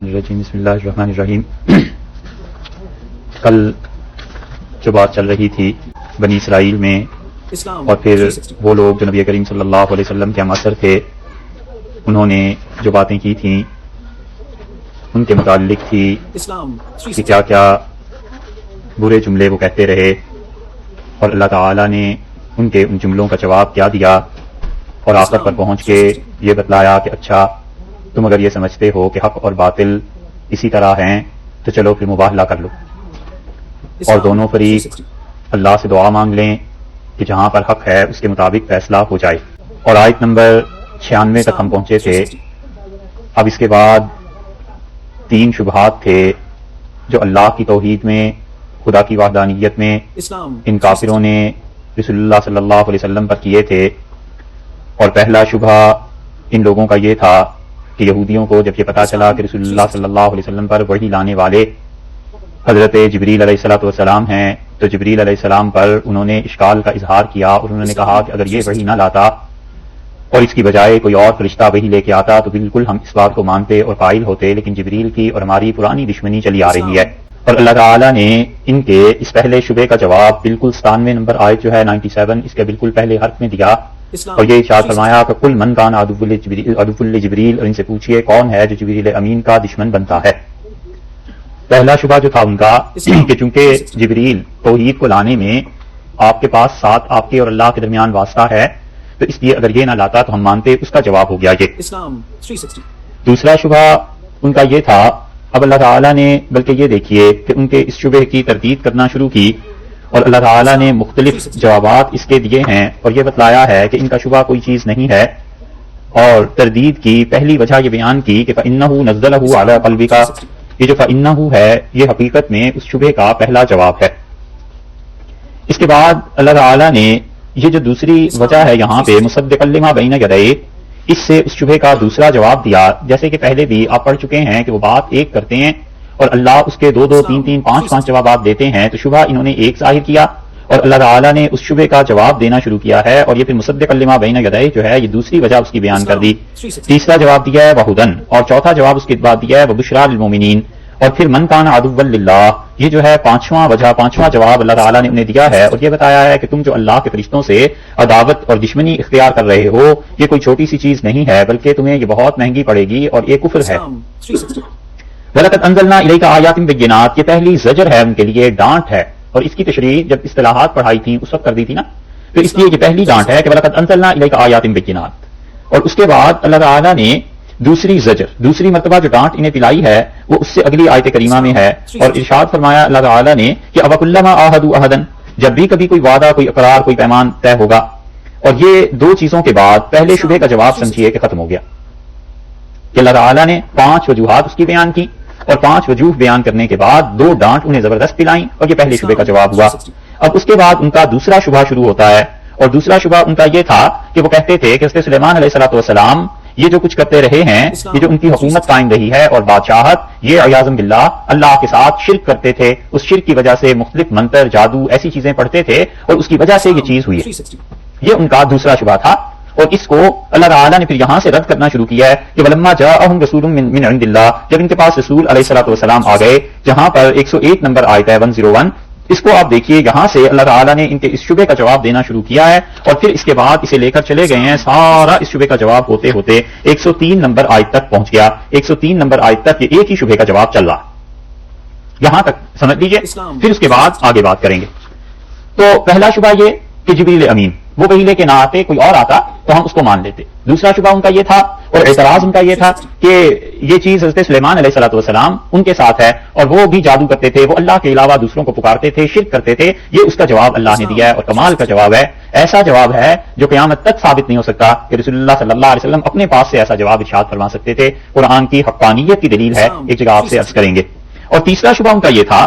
الرجیم بسم اللہ الرحمن الرحیم۔ کل جو بات چل رہی تھی بنی اسرائیل میں اور پھر وہ لوگ جو نبی کریم صلی اللہ علیہ وسلم کے ہمسر تھے، انہوں نے جو باتیں کی تھیں ان کے متعلق تھی کہ کیا کیا برے جملے وہ کہتے رہے اور اللہ تعالی نے ان جملوں کا جواب کیا دیا، اور آخر پر پہنچ کے یہ بتلایا کہ اچھا تم اگر یہ سمجھتے ہو کہ حق اور باطل اسی طرح ہیں تو چلو پھر مباہلہ کر لو، اور دونوں فریق اللہ سے دعا مانگ لیں کہ جہاں پر حق ہے اس کے مطابق فیصلہ ہو جائے۔ اور آیت نمبر 96 تک ہم پہنچے تھے۔ اب اس کے بعد 3 شبہات تھے جو اللہ کی توحید میں، خدا کی وحدانیت میں ان کافروں نے رسول اللہ صلی اللہ علیہ وسلم پر کیے تھے۔ اور پہلا شبہ ان لوگوں کا یہ تھا کہ یہودیوں کو جب یہ پتا چلا کہ رسول اللہ صلی اللہ علیہ وسلم پر وحی لانے والے حضرت جبریل علیہ الصلوۃ والسلام ہیں، تو جبریل علیہ السلام پر انہوں نے اشکال کا اظہار کیا اور انہوں نے کہا کہ اگر یہ وحی نہ لاتا اور اس کی بجائے کوئی اور فرشتہ وحی لے کے آتا تو بالکل ہم اس بات کو مانتے اور قائل ہوتے، لیکن جبریل کی اور ہماری پرانی دشمنی چلی آ رہی ہے۔ اور اللہ تعالیٰ نے ان کے اس پہلے شبے کا جواب بالکل 97 نمبر آیت جو ہے 97 اس کے بالکل پہلے حرف میں دیا، اور یہ ارشاد فرمایا کہ قل من کان عدو لجبریل، اور ان سے پوچھئے کون ہے جو جبریل امین کا دشمن بنتا ہے۔ پہلا شبہ جو تھا ان کا کہ چونکہ جبریل توحید کو لانے میں آپ کے پاس ساتھ آپ کے اور اللہ کے درمیان واسطہ ہے، تو اس لیے اگر یہ نہ لاتا تو ہم مانتے، اس کا جواب ہو گیا یہ۔ دوسرا شبہ ان کا یہ تھا، اب اللہ تعالیٰ نے بلکہ یہ دیکھیے کہ ان کے اس شبہ کی تردید کرنا شروع کی، اور اللہ تعالیٰ نے مختلف جوابات اس کے دیے ہیں اور یہ بتلایا ہے کہ ان کا شبہ کوئی چیز نہیں ہے، اور تردید کی پہلی وجہ یہ بیان کی کہ فَإِنَّهُ نَزَّلَهُ عَلَى قَلْبِكَ، یہ جو فَإِنَّهُ ہے یہ حقیقت میں اس شبہ کا پہلا جواب ہے۔ اس کے بعد اللہ تعالیٰ نے یہ جو دوسری وجہ ہے یہاں پہ مصدقا لما بین یدیہ، اس سے اس شبہ کا دوسرا جواب دیا، جیسے کہ پہلے بھی آپ پڑھ چکے ہیں کہ وہ بات ایک کرتے ہیں اور اللہ اس کے 2 3 3 5 5 جوابات دیتے ہیں، تو شبہ انہوں نے ایک ظاہر کیا اور اللہ تعالیٰ نے اس شبہ کا جواب دینا شروع کیا ہے، اور یہ پھر مصدقا لما بین یدیہ جو ہے یہ دوسری وجہ اس کی بیان کر دی۔ تیسرا جواب دیا ہے وہدن، اور چوتھا جواب اس کے بعد دیا ہے وبشریٰ للمؤمنین، اور پھر من کان عدوا للہ، یہ جو ہے پانچواں جواب اللہ تعالیٰ نے انہیں دیا ہے، اور یہ بتایا ہے کہ تم جو اللہ کے فرشتوں سے عداوت اور دشمنی اختیار کر رہے ہو یہ کوئی چھوٹی سی چیز نہیں ہے، بلکہ تمہیں یہ بہت مہنگی پڑے گی اور یہ کفر ہے۔ وَلَقَدْ أَنزَلْنَا إِلَيْكَ آيَاتٍ بَيِّنَاتٍ، یہ پہلی زجر ہے ان کے لیے، ڈانٹ ہے، اور اس کی تشریح جب اصطلاحات پڑھائی تھی اس وقت کر دی تھی نا، تو اس لیے یہ پہلی ڈانٹ ہے کہ وَلَقَدْ أَنزَلْنَا إِلَيْكَ آيَاتٍ بَيِّنَاتٍ، اور اس کے بعد اللہ تعالیٰ نے دوسری زجر، دوسری مرتبہ جو ڈانٹ انہیں پلائی ہے وہ اس سے اگلی آیت کریمہ میں ہے، اور ارشاد فرمایا اللہ تعالیٰ نے کہ أَوَكُلَّمَا عَاهَدُوا عَهْدًا، جب بھی کبھی کوئی وعدہ، کوئی اقرار، کوئی پیمان طے ہوگا، اور یہ 2 چیزوں کے بعد پہلے شبہ کا جواب سمجھیے کہ ختم ہو گیا، کہ اللہ تعالیٰ نے 5 وجوہات اس کی بیان کی، اور 5 وجوہ بیان کرنے کے بعد 2 ڈانٹ انہیں زبردست پلائیں، اور یہ پہلے شبہ کا جواب ہوا۔ اب اس کے بعد ان کا دوسرا شبہ شروع ہوتا ہے، اور دوسرا شبہ ان کا یہ تھا کہ وہ کہتے تھے کہ حضرت سلیمان علیہ الصلوۃ والسلام یہ جو کچھ کرتے رہے ہیں، یہ جو ان کی حکومت قائم رہی ہے اور بادشاہت، یہ عیاذ باللہ اللہ کے ساتھ شرک کرتے تھے، اس شرک کی وجہ سے مختلف منتر، جادو، ایسی چیزیں پڑھتے تھے، اور اس کی وجہ سے یہ چیز ہوئی ہے۔ یہ ان کا دوسرا شبہ تھا، اور اس کو اللہ تعالیٰ نے پھر یہاں سے رد کرنا شروع کیا ہے کہ وَلَمَّا جَاءَهُمْ رَسُولٌ مِّنْ عِندِ اللَّهِ، جب ان کے پاس رسول علیہ الصلوۃ والسلام آ گئے، جہاں پر 101 نمبر آیت ہے 101، اس کو آپ دیکھیے، یہاں سے اللہ تعالیٰ نے ان کے اس شبہ کا جواب دینا شروع کیا ہے، اور پھر اس کے بعد اسے لے کر چلے گئے ہیں، سارا اس شبہ کا جواب ہوتے ہوتے 103 نمبر آیت تک پہنچ گیا۔ 103 نمبر آیت تک یہ ایک ہی شبہ کا جواب چل رہا، یہاں تک سمجھ لیجیے، پھر اس کے بعد آگے بات کریں گے۔ تو پہلا شبہ یہ کہ جبریل امین وہ وحی لے کے نہ آتے، کوئی اور آتا تو ہم اس کو مان لیتے۔ دوسرا شبہ ان کا یہ تھا، اور اعتراض ان کا یہ تھا کہ یہ چیز حضرت سلیمان علیہ الصلوۃ والسلام ان کے ساتھ ہے، اور وہ بھی جادو کرتے تھے، وہ اللہ کے علاوہ دوسروں کو پکارتے تھے، شرک کرتے تھے، یہ اس کا جواب اللہ نے دیا ہے، اور کمال کا جواب ہے، ایسا جواب ہے جو قیامت تک ثابت نہیں ہو سکتا کہ رسول اللہ صلی اللہ علیہ وسلم اپنے پاس سے ایسا جواب ارشاد فرما سکتے تھے۔ قرآن کی حقانیت کی دلیل ہے، ایک جگہ آپ سے عرض کریں گے۔ اور تیسرا شبہ ان کا یہ تھا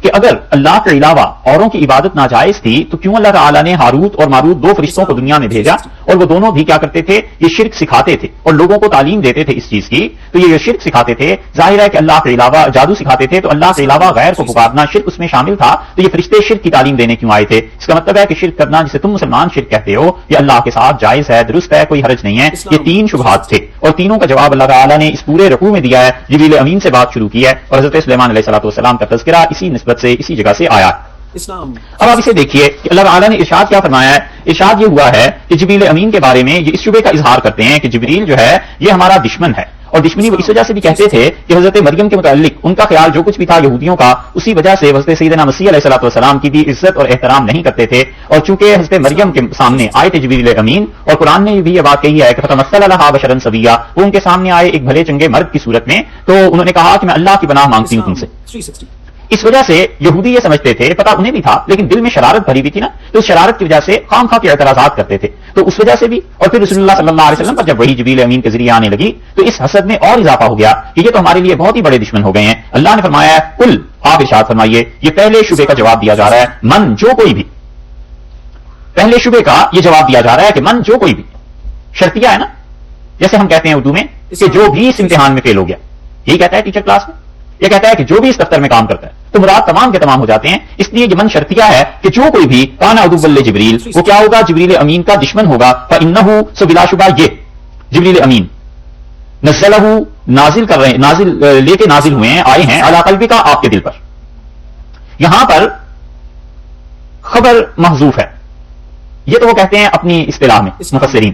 کہ اگر اللہ کے علاوہ اوروں کی عبادت ناجائز تھی تو کیوں اللہ تعالیٰ نے ہاروت اور ماروت دو فرشتوں کو دنیا میں بھیجا اور وہ دونوں بھی کیا کرتے تھے؟ یہ شرک سکھاتے تھے اور لوگوں کو تعلیم دیتے تھے اس چیز کی. تو یہ شرک سکھاتے تھے. ظاہر ہے کہ اللہ کے علاوہ جادو سکھاتے تھے تو اللہ کے علاوہ غیر کو پکارنا شرک اس میں شامل تھا. تو یہ فرشتے شرک کی تعلیم دینے کیوں آئے تھے؟ اس کا مطلب ہے کہ شرک کرنا جسے تم مسلمان شرک کہتے ہو یہ اللہ کے ساتھ جائز ہے، درست ہے، کوئی حرج نہیں ہے. یہ تین شبہات تھے اور تینوں کا جواب اللہ تعالیٰ نے اس پورے رکوع میں دیا ہے. جبریل امین سے بات شروع کی ہے اور حضرت سلیمان علیہ الصلوۃ والسلام کا تذکرہ اسی نسبت سے اسی جگہ سے آیا. اب آپ اسے دیکھیے کہ اللہ تعالیٰ نے ارشاد کیا فرمایا ہے. ارشاد یہ ہوا ہے کہ جبریل امین کے بارے میں یہ اس شبے کا اظہار کرتے ہیں کہ جبریل جو ہے یہ ہمارا دشمن ہے. اور دشمنی وہ اس وجہ سے بھی کہتے تھے کہ حضرت مریم کے متعلق ان کا خیال جو کچھ بھی تھا یہودیوں کا، اسی وجہ سے حضرت سیدنا مسیح علیہ الصلوۃ والسلام کی بھی عزت اور احترام نہیں کرتے تھے. اور چونکہ حضرت مریم کے سامنے آئے تھے جبریل امین، اور قرآن نے بھی یہ بات کہی ہے کہ فتمثل لها بشرا سویا، وہ ان کے سامنے آئے ایک بھلے چنگے مرد کی صورت میں، تو انہوں نے کہا کہ میں اللہ کی پناہ مانگتی ہوں تم سے. اس وجہ سے یہودی یہ سمجھتے تھے، پتہ انہیں بھی تھا لیکن دل میں شرارت بھری ہوئی تھی نا، تو اس شرارت کی وجہ سے خام خواہ کے اعتراضات کرتے تھے. تو اس وجہ سے بھی، اور پھر رسول اللہ صلی اللہ علیہ وسلم پر جب وہی جبریل امین کے ذریعے آنے لگی تو اس حسد میں اور اضافہ ہو گیا کہ یہ تو ہمارے لیے بہت ہی بڑے دشمن ہو گئے ہیں. اللہ نے فرمایا ہے قل، آپ ارشاد فرمائیے، یہ پہلے شبے کا جواب دیا جا رہا ہے. من، جو کوئی بھی، پہلے شبے کا یہ جواب دیا جا رہا ہے کہ من، جو کوئی بھی. شرطیہ ہے نا، جیسے ہم کہتے ہیں اردو میں کہ جو بھی اس امتحان میں فیل ہو گیا، یہی کہتا ہے ٹیچر کلاس میں. یہ کہتا ہے کہ جو بھی اس دفتر میں کام کرتا ہے، تو مراد تمام کے تمام ہو جاتے ہیں. اس لیے یہ من شرطیہ ہے کہ جو کوئی بھی کان عدو لجبریل، وہ کیا ہوگا؟ جبریل امین کا دشمن ہوگا. فإنہ، سو بلا شبہ یہ جبریل امین نزلہ، نازل کر رہے ہیں، نازل لے کے نازل ہوئے ہیں، آئے ہیں، علی قلبک، آپ کے دل پر. یہاں پر خبر محذوف ہے، یہ تو وہ کہتے ہیں اپنی اصطلاح میں مفسرین،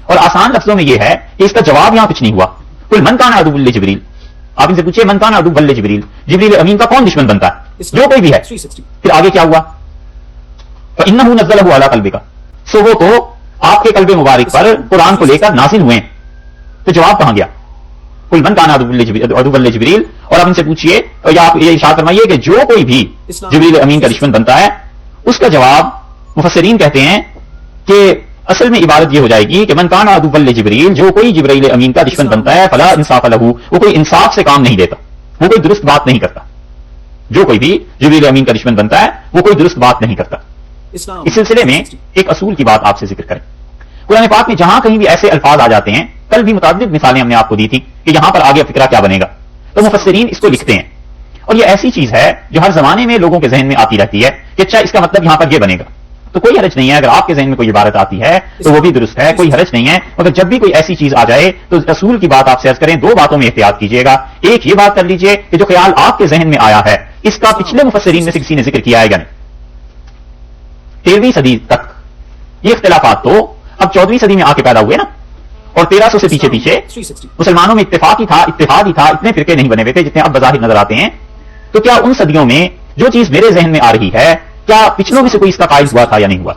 اور آسان لفظوں میں یہ ہے کہ اس کا جواب یہاں کچھ نہیں ہوا. قل من کان عدو لجبریل، آپ ان سے پوچھئے من کان عدو لجبریل، جبریل امین کا کون دشمن بنتا ہے؟ جو کوئی بھی ہے. پھر آگے کیا ہوا؟ فإنہ نزلہ علی قلبک، سو وہ تو آپ کے قلب مبارک پر قرآن کو لے کر نازل ہوئے. تو جواب کہاں گیا؟ قل من کان عدو لجبریل. اور آپ ان سے پوچھئے یا آپ یہ ارشاد فرمائیے کہ جو کوئی بھی جبریل امین کا دشمن بنتا ہے، اس کا جواب مفسرین کہتے ہیں کہ اصل میں عبارت یہ ہو جائے گی کہ من کان عدو لجبریل، جو کوئی جبریل امین کا دشمن بنتا ہے، فلا انصاف لہ، وہ کوئی انصاف سے کام نہیں دیتا، وہ کوئی درست بات نہیں کرتا. جو کوئی بھی جبریل امین کا دشمن بنتا ہے وہ کوئی درست بات نہیں کرتا. اس سلسلے میں ایک اصول کی بات آپ سے ذکر کریں. قرآن پاک میں جہاں کہیں بھی ایسے الفاظ آ جاتے ہیں، کل بھی متعدد مثالیں ہم نے آپ کو دی تھی کہ یہاں پر آگے فکرہ کیا بنے گا، تو مفسرین اس کو لکھتے ہیں. اور یہ ایسی چیز ہے جو ہر زمانے میں لوگوں کے ذہن میں آتی رہتی ہے کہ اچھا اس کا مطلب یہاں پر یہ بنے گا. تو کوئی حرج نہیں ہے اگر آپ کے ذہن میں کوئی عبارت آتی ہے تو وہ بھی درست ہے، کوئی حرج نہیں ہے. مگر جب بھی کوئی ایسی چیز آ جائے تو رسول کی بات آپ سے عرض کریں، دو باتوں میں احتیاط کیجیے گا. ایک یہ بات کر لیجئے کہ جو خیال آپ کے ذہن میں آیا ہے اس کا پچھلے مفسرین میں سے کسی نے ذکر کیا ہے یا نہیں. 13ویں صدی تک یہ اختلافات تو اب 14ویں صدی میں آ کے پیدا ہوئے نا، اور 1300 سے پیچھے مسلمانوں میں اتفاق ہی تھا، اتنے فرقے نہیں بنے ہوئے تھے جتنے اب بظاہر نظر آتے ہیں. تو کیا ان صدیوں میں جو چیز میرے ذہن میں آ رہی ہے، کیا پچھلوں میں سے کوئی اس کا قائل ہوا تھا یا نہیں ہوا؟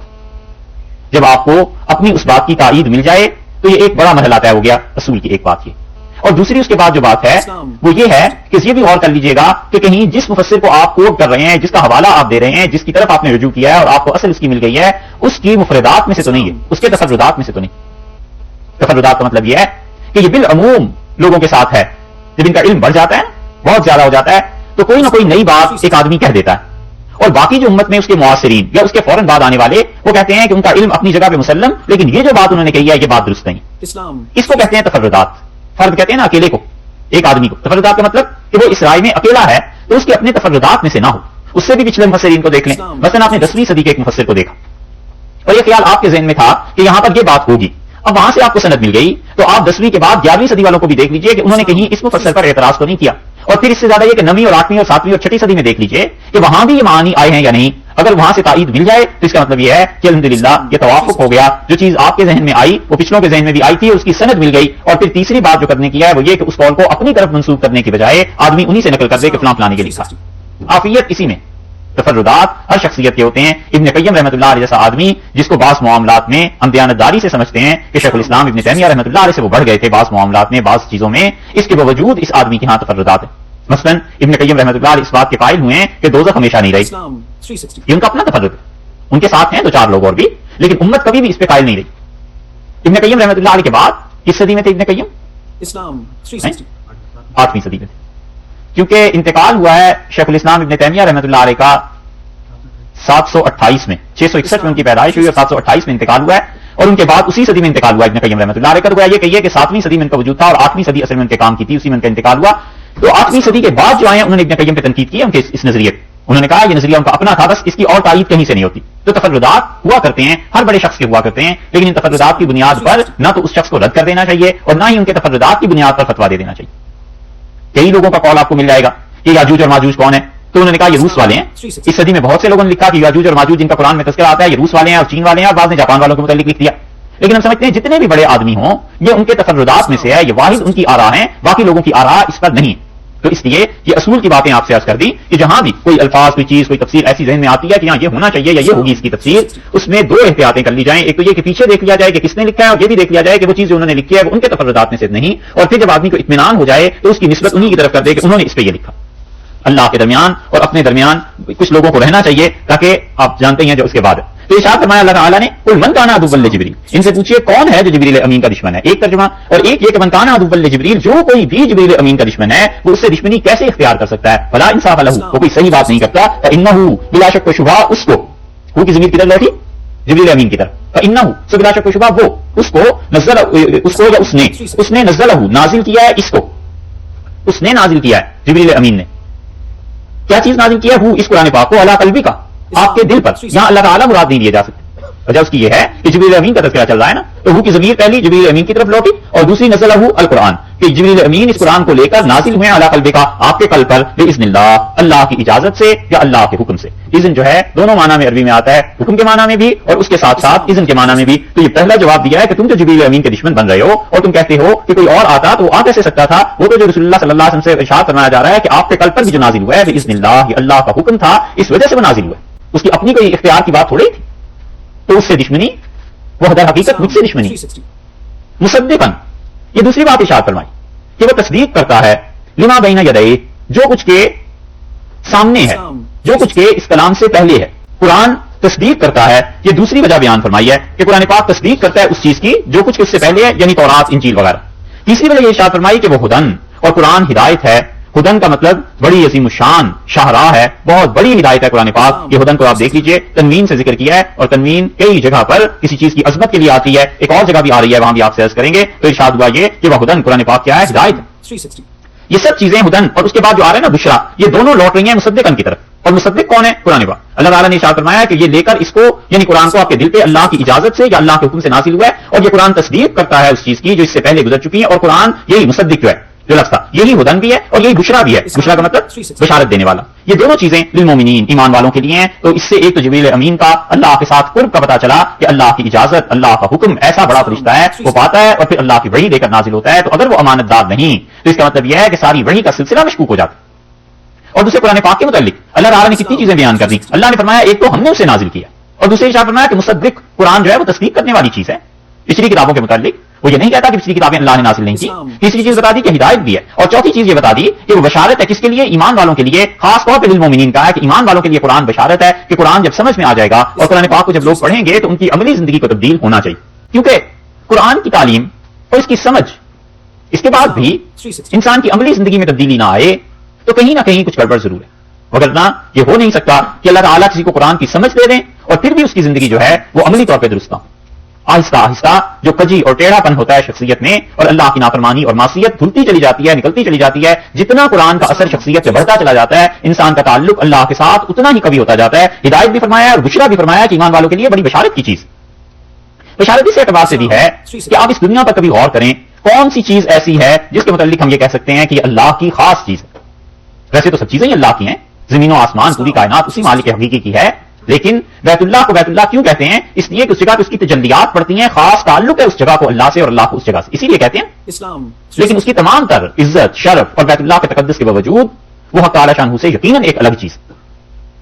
جب آپ کو اپنی اس بات کی تائید مل جائے تو یہ ایک بڑا مرحلہ طے ہو گیا اصول کی ایک بات یہ. اور دوسری اس کے بعد جو بات ہے وہ یہ ہے کہ یہ بھی غور کر لیجئے گا کہ کہیں جس مفسر کو آپ کوٹ کر رہے ہیں، جس کا حوالہ آپ دے رہے ہیں، جس کی طرف آپ نے رجوع کیا ہے اور آپ کو اصل اس کی مل گئی ہے، اس کی مفردات میں سے تو نہیں ہے، اس کے تفردات میں سے تو نہیں. تفردات کا مطلب یہ ہے کہ یہ بالعموم لوگوں کے ساتھ ہے. جب ان کا علم بڑھ جاتا ہے، بہت زیادہ ہو جاتا ہے، تو کوئی نہ کوئی نئی بات ایک آدمی کہہ دیتا ہے، اور باقی جو امت میں اس کے معاصرین یا اس کے فوراً بعد آنے والے وہ کہتے ہیں کہ ان کا علم اپنی جگہ پہ مسلم، لیکن یہ جو بات انہوں نے کہی ہے یہ بات درست نہیں. اس کو کہتے ہیں تفردات. فرد کہتے ہیں نا اکیلے کو، ایک آدمی کو. تفردات کا مطلب کہ وہ اس رائے میں اکیلا ہے تو اس کے اپنے تفردات میں سے نہ ہو. اس سے بھی پچھلے مفسرین کو دیکھ لیں. مثلا آپ نے 10ویں صدی کے ایک مفسر کو دیکھا اور یہ خیال آپ کے ذہن میں تھا کہ یہاں پر یہ بات ہوگی. اب وہاں سے آپ کو سند مل گئی تو آپ 10ویں کے بعد 11ویں صدی والوں کو بھی دیکھ لیجئے کہ انہوں نے کہیں اس مفسر پر اعتراض تو نہیں کیا. اور پھر اس سے زیادہ یہ کہ 9ویں اور 8ویں اور 7ویں اور 6ٹھی صدی میں دیکھ لیجئے کہ وہاں بھی یہ معانی آئے ہیں یا نہیں. اگر وہاں سے تائید مل جائے تو اس کا مطلب یہ ہے کہ الحمدللہ یہ توافق ہو گیا، جو چیز آپ کے ذہن میں آئی وہ پچھلوں کے ذہن میں بھی آئی تھی، اس کی سند مل گئی. اور پھر تیسری بات جو کرنے کی ہے وہ یہ کہ اس قول کو اپنی طرف منسوخ کرنے کی بجائے آدمی انہی سے نقل کر دے کہ فلاں فلانے کے لکھا. عافیت اسی میں. تفردات ہر شخصیت کے ہوتے ہیں. ابن قیم رحمۃ اللہ علیہ جیسا آدمی جس کو بعض معاملات میں ہم دیانتداری سے سمجھتے ہیں کہ شیخ الاسلام ابن تیمیہ رحمۃ اللہ علیہ سے وہ بڑھ گئے تھے بعض معاملات میں، بعض چیزوں میں، اس کے باوجود اس آدمی کے ہاں تفردات ہیں. مثلا ابن قیم رحمۃ اللہ علیہ اس بات کے قائل ہوئے ہیں کہ دوزخ ہمیشہ نہیں رہی. یہ ان کا اپنا تفرد ہے. ان کے ساتھ ہیں 2-4 لوگ اور بھی، لیکن امت کبھی بھی اس پہ قائل نہیں رہی. ابن قیم رحمۃ اللہ علیہ کے بعد کس صدی میں تھے ابن قیم؟ 8ویں صدی میں تھے. کیونکہ انتقال ہوا ہے شیخ الاسلام ابن تیمیہ رحمۃ اللہ علیہ کا 728 میں، 661 میں ان کی پیدائش ہوئی اور 728 میں انتقال ہوا ہے، اور ان کے بعد اسی صدی میں انتقال ہوا ابن قیم رحمۃ اللہ علیہ کا۔ تو یہ کہیے کہ 7ویں صدی میں ان کا وجود تھا اور 8ویں صدی اصل میں ان کے کام کی تھی، اسی میں ان کا انتقال ہوا۔ تو 8ویں صدی کے بعد جو آئے انہوں نے ابن قیم پہ تنقید کی ان کے اس نظریے پہ، انہوں نے کہا یہ نظریہ ان کا اپنا تھا، بس اس کی اور تائید کہیں سے نہیں ہوتی۔ تو تفردات ہوا کرتے ہیں، ہر بڑے شخص کے ہوا کرتے ہیں، لیکن ان تفردات کی بنیاد پر نہ تو اس شخص کو رد کر دینا چاہیے اور نہ ہی ان کے تفردات کی بنیاد پر فتویٰ دے دینا چاہیے۔ کئی لوگوں کا قول آپ کو مل جائے گا کہ یاجوج اور ماجوج کون ہے، تو انہوں نے کہا یہ روس والے ہیں۔ اس صدی میں بہت سے لوگوں نے لکھا کہ یاجوج اور ماجوج جن کا قرآن میں تذکرہ آتا ہے یہ روس والے ہیں اور چین والے ہیں، اور بعض نے جاپان والوں کے متعلق لکھ دیا۔ لیکن ہم سمجھتے ہیں جتنے بھی بڑے آدمی ہوں یہ ان کے تفردات میں سے ہے، یہ واحد ان کی آراء ہیں، باقی لوگوں کی آراء اس پر نہیں۔ تو اس لیے یہ اصول کی باتیں آپ سے عرض کر دی کہ جہاں بھی کوئی الفاظ، کوئی چیز، کوئی تفسیر ایسی ذہن میں آتی ہے کہ ہاں یہ ہونا چاہیے یا یہ ہوگی اس کی تفسیر، اس میں دو احتیاطیں کر لی جائیں۔ ایک تو یہ کہ پیچھے دیکھ لیا جائے کہ کس نے لکھا ہے، اور یہ بھی دیکھ لیا جائے کہ وہ چیز جو انہوں نے لکھی ہے وہ ان کے تفردات میں سے نہیں، اور پھر جب آدمی کو اطمینان ہو جائے تو اس کی نسبت انہی کی طرف کر دے کہ انہوں نے اس پہ یہ لکھا۔ اللہ کے درمیان اور اپنے درمیان کچھ لوگوں کو رہنا چاہیے تاکہ آپ جانتے ہیں جو اس کے بعد تو ارشاد فرمایا اللہ تعالیٰ نے قل من کان عدوا لجبریل، ان سے پوچھیے کون ہے جو جبریل امین کا دشمن ہے، ایک ترجمہ، اور ایک یہ کہ من کان عدوا لجبریل، جو کوئی بھی جبریل امین کا دشمن ہے وہ اس سے دشمنی کیسے اختیار کر سکتا ہے، فلا انصاف لہ، وہ کوئی صحیح بات نہیں کرتا، فانہ بلا شک و شبہ، اس کو وہ کی ضمیر کی طرف لوٹی جبریل امین کی طرف، فانہ سو بلا شک و شبہ وہ اس کو نزل، اس کو یا اس نے نزلہ نازل کیا ہے، اس نے نازل کیا ہے جبریل امین نے، کیا چیز نازل کیا ہے وہ اس قرآن پاک کو علی قلبی کا، آپ کے دل پر، یہاں اللہ تعالیٰ مراد نہیں لیے جا سکتے، وجہ اس کی یہ ہے کہ جبریل امین کا تذکرہ چل رہا ہے نا، تو وہ کی ضمیر پہلی جبریل امین کی طرف لوٹی اور دوسری نزلہ القرآن، کہ جبریل امین اس قرآن کو لے کر نازل ہوئے علی قلبی کا، آپ کے قلب پر، باذن اللہ، اللہ کی اجازت سے یا اللہ کے حکم سے۔ اذن جو ہے دونوں معنی میں عربی میں آتا ہے، حکم کے معنی میں بھی اور اس کے ساتھ ساتھ اذن کے معنی میں بھی۔ تو یہ پہلا جواب دیا ہے کہ تم جو جبریل امین کے دشمن بن رہے ہو اور تم کہتے ہو کہ کوئی اور آتا تو وہ آ کیسے سکتا تھا، وہ تو جو رسول اللہ صلی اللہ علیہ وسلم سے ارشاد فرمایا جا رہا ہے کہ آپ کے قلب پر بھی جو نازل ہوا ہے باذن اللہ، یہ اللہ کا حکم تھا، اس وجہ سے وہ نازل ہوا، اس کی اپنی کوئی اختیار کی بات تھوڑی تھی، تو اس سے دشمنی وہ در حقیقت مجھ سے دشمنی۔ مصدقاً، یہ دوسری بات ارشاد فرمائی کہ وہ تصدیق کرتا ہے لما بین یدیہ، جو کچھ کے سامنے ہے، جو کچھ کے اس کلام سے پہلے ہے، قرآن تصدیق کرتا ہے۔ یہ دوسری وجہ بیان فرمائی ہے کہ قرآن پاک تصدیق کرتا ہے اس چیز کی جو کچھ اس سے پہلے ہے، یعنی تورات، انجیل وغیرہ۔ تیسری وجہ یہ ارشاد فرمائی کہ وہ ہدن، اور قرآن ہدایت ہے۔ ہدن کا مطلب بڑی عظیم الشان شاہراہ ہے، بہت بڑی ہدایت ہے قرآن پاک۔ یہ ہدن کو آپ دیکھ لیجئے، تنوین سے ذکر کیا ہے، اور تنوین کئی جگہ پر کسی چیز کی عظمت کے لیے آتی ہے، ایک اور جگہ بھی آ رہی ہے، وہاں بھی آپ سے عرض کریں گے۔ تو ارشاد ہوا یہ کہ وہ ہدن، قرآن پاک کیا ہے، ہدایت ہے۔ یہ سب چیزیں ہدن، اور اس کے بعد جو آ رہا ہے نا بشرا، یہ دونوں لوٹ رہی ہیں مصدقن کی طرف، اور مصدق کون ہے؟ قرآن پاک۔ اللہ تعالیٰ نے ارشاد فرمایا کہ یہ لے کر اس کو، یعنی قرآن کو آپ کے دل پہ اللہ کی اجازت سے یا اللہ کے حکم سے نازل ہوا ہے، اور یہ قرآن تصدیق کرتا ہے اس چیز کی جو اس سے پہلے گزر چکی ہے، اور قرآن یہی مصدق جو ہے، جو لفظ تھا یہی ہدن بھی ہے اور یہی بشرا بھی ہے۔ بشرا کا مطلب بشارت دینے والا۔ یہ دونوں چیزیں للمومنین، ایمان والوں کے لیے ہیں۔ تو اس سے ایک تو جبریل امین کا اللہ کے ساتھ قرب کا پتہ چلا کہ اللہ کی اجازت، اللہ کا حکم ایسا بڑا فرشتہ ہے، وہ پاتا ہے اور پھر اللہ کی وحی دے کر نازل ہوتا ہے، تو اگر وہ امانت دار نہیں تو اس کا مطلب یہ ہے کہ ساری وحی کا سلسلہ مشکوک ہو جاتا ہے۔ اور دوسرے قرآن پاک کے متعلق اللہ تعالیٰ نے کتنی چیزیں بیان کر دی۔ اللہ نے فرمایا ایک تو ہم نے اسے نازل کیا، اور دوسرے ارشاد فرمایا کہ مصدق، قرآن جو ہے وہ تصدیق کرنے والی چیز ہے پچھلی کتابوں کے متعلق۔ وہ یہ نہیں کہتا کہ پچھلی کتابیں اللہ نے نازل نہیں کی۔ تیسری چیز بتا دی کہ ہدایت بھی ہے، اور چوتھی چیز یہ بتا دی کہ وہ بشارت ہے کس کے لیے؟ ایمان والوں کے لیے، خاص طور پہ للمومنین کا ہے کہ ایمان والوں کے لیے قرآن بشارت ہے کہ قرآن جب سمجھ میں آ جائے گا اور قرآن پاک کو جب لوگ پڑھیں گے تو ان کی عملی زندگی کو تبدیل ہونا چاہیے، کیونکہ قرآن کی تعلیم اور اس کی سمجھ اس کے بعد بھی انسان کی عملی زندگی میں تبدیلی نہ آئے تو کہیں نہ کہیں کچھ گڑبڑ ضرور ہے، وگرنہ یہ ہو نہیں سکتا کہ اللہ تعالیٰ کسی کو قرآن کی سمجھ دے دیں اور پھر بھی اس کی زندگی جو ہے وہ عملی طور پہ درست نہ ہو۔ آہستہ آہستہ جو کجی اور ٹیڑھا پن ہوتا ہے شخصیت میں، اور اللہ کی نافرمانی اور معصیت دھلتی چلی جاتی ہے، نکلتی چلی جاتی ہے، جتنا قرآن کا اثر شخصیت سے بڑھتا چلا جاتا ہے، انسان کا تعلق اللہ کے ساتھ اتنا ہی قوی ہوتا جاتا ہے۔ ہدایت بھی فرمایا ہے اور بشرا بھی فرمایا کہ ایمان والوں کے لیے بڑی بشارت کی چیز۔ بشارت اس اعتبار سے بھی ہے کہ آپ اس دنیا پر کبھی غور کریں، کون سی چیز ایسی ہے جس کے متعلق ہم یہ کہہ سکتے ہیں کہ یہ اللہ کی خاص چیز ہے؟ ویسے تو سب چیزیں ہی اللہ کی ہیں، زمین و آسمان، پوری کائنات اسی مالک حقیقی کی ہے، لیکن بیت اللہ کو بیت اللہ کیوں کہتے ہیں؟ اس لیے کہ اس جگہ پہ اس کی تجلیات پڑتی ہیں، خاص تعلق ہے اس جگہ کو اللہ سے اور اللہ کو اس جگہ سے، اسی لیے کہتے ہیں اسلام۔ لیکن اس کی تمام تر عزت، شرف اور بیت اللہ کے تقدس کے باوجود وہ حق تعالی شانہ سے یقیناً ایک الگ چیز،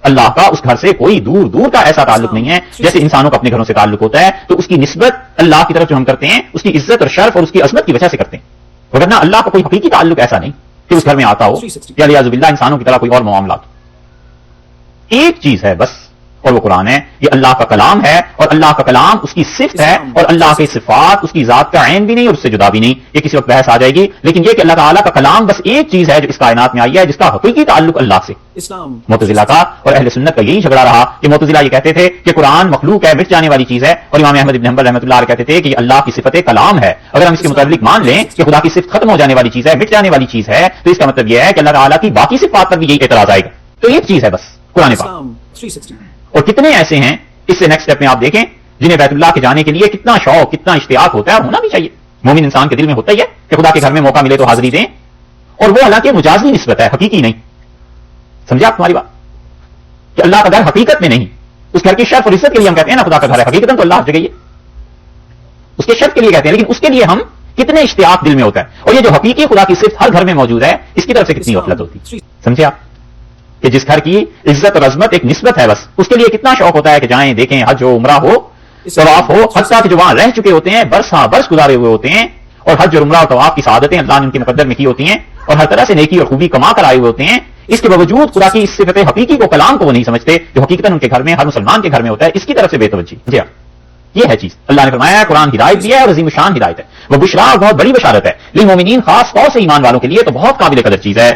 اللہ کا اس گھر سے کوئی دور دور کا ایسا تعلق نہیں ہے جیسے انسانوں کا اپنے گھروں سے تعلق ہوتا ہے۔ تو اس کی نسبت اللہ کی طرف جو ہم کرتے ہیں اس کی عزت اور شرف اور اس کی عظمت کی وجہ سے کرتے ہیں، وگرنہ اللہ کا کوئی حقیقی تعلق ایسا نہیں کہ اس گھر میں آتا ہو یا لیاذ باللہ انسانوں کی طرح کوئی اور معاملات۔ ایک چیز ہے بس اور وہ قرآن ہے. یہ اللہ کا کلام ہے اور اللہ کا کلام اس کی صفت ہے اور اللہ کے صفات اس کی ذات کا عین بھی نہیں اور اس سے جدا بھی نہیں. یہ کسی وقت بحث آ جائے گی، لیکن یہ کہ اللہ تعالیٰ کا کلام بس ایک چیز ہے جو اس کائنات میں آئی ہے جس کا حقیقی تعلق اللہ سے. معتزلہ کا اور اہل سنت کا یہی جھگڑا رہا کہ معتزلہ یہ کہتے تھے کہ قرآن مخلوق ہے، مٹ جانے والی چیز ہے، اور امام احمد بن حنبل رحمۃ اللہ علیہ کہتے تھے کہ اللہ کی صفت کلام ہے. اگر ہم اس کے متعلق مان لیں کہ خدا کی صفت ختم ہو جانے والی چیز ہے، مٹ جانے والی چیز ہے، تو اس کا مطلب یہ ہے کہ اللہ تعالیٰ کی باقی صفات پر بھی یہی اعتراض آئے گا. تو ایک چیز ہے بس قرآن پاک. اور کتنے ایسے ہیں اس سے نیکسٹ اسٹیپ میں آپ دیکھیں جنہیں بیت اللہ کے جانے کے لیے کتنا شوق، کتنا اشتیاق ہوتا ہے، اور ہونا بھی چاہیے. مومن انسان کے دل میں ہوتا ہی ہے کہ خدا کے گھر میں موقع ملے تو حاضری دیں، اور وہ حالانکہ مجازی نسبت ہے، حقیقی نہیں. سمجھے آپ تمہاری بات کہ اللہ کا گھر حقیقت میں نہیں، اس گھر کی شرف اور عزت کے لیے ہم کہتے ہیں نا خدا کا گھر ہے، حقیقت تو اللہ ہر جگہ ہے، اس کے شرف کے لیے کہتے ہیں، لیکن اس کے لیے ہم کتنے اشتیاق دل میں ہوتا ہے. اور یہ جو حقیقی خدا کی صفت ہر گھر میں موجود ہے، اس کی طرف سے کتنی غفلت ہوتی. سمجھے آپ کہ جس گھر کی عزت اور عظمت ایک نسبت ہے، بس اس کے لیے کتنا شوق ہوتا ہے کہ جائیں، دیکھیں، حج ہو، عمرہ ہو، طواف ہو. حتیٰ کہ جو وہاں رہ چکے ہوتے ہیں، برس برس گزارے ہوئے ہوتے ہیں، اور حج اور عمرہ اور طواف کی سعادتیں اللہ نے ان کے مقدر میں کی ہوتی ہیں، اور ہر طرح سے نیکی اور خوبی کما کر آئے ہوئے ہوتے ہیں. اس کے باوجود خدا کی اس صفت حقیقی کو، کلام کو وہ نہیں سمجھتے جو حقیقتاً ان کے گھر میں، ہر مسلمان کے گھر میں ہوتا ہے. اس کی طرف سے بے توجہی. جی یہ ہے چیز. اللہ نے فرمایا قرآن ہدایت دیا ہے اور عظیم شان ہدایت ہے، وہ بشرا اور بہت بڑی بشارت ہے للمومنین، خاص طور سے ایمان والوں کے لیے تو بہت قابل قدر چیز ہے.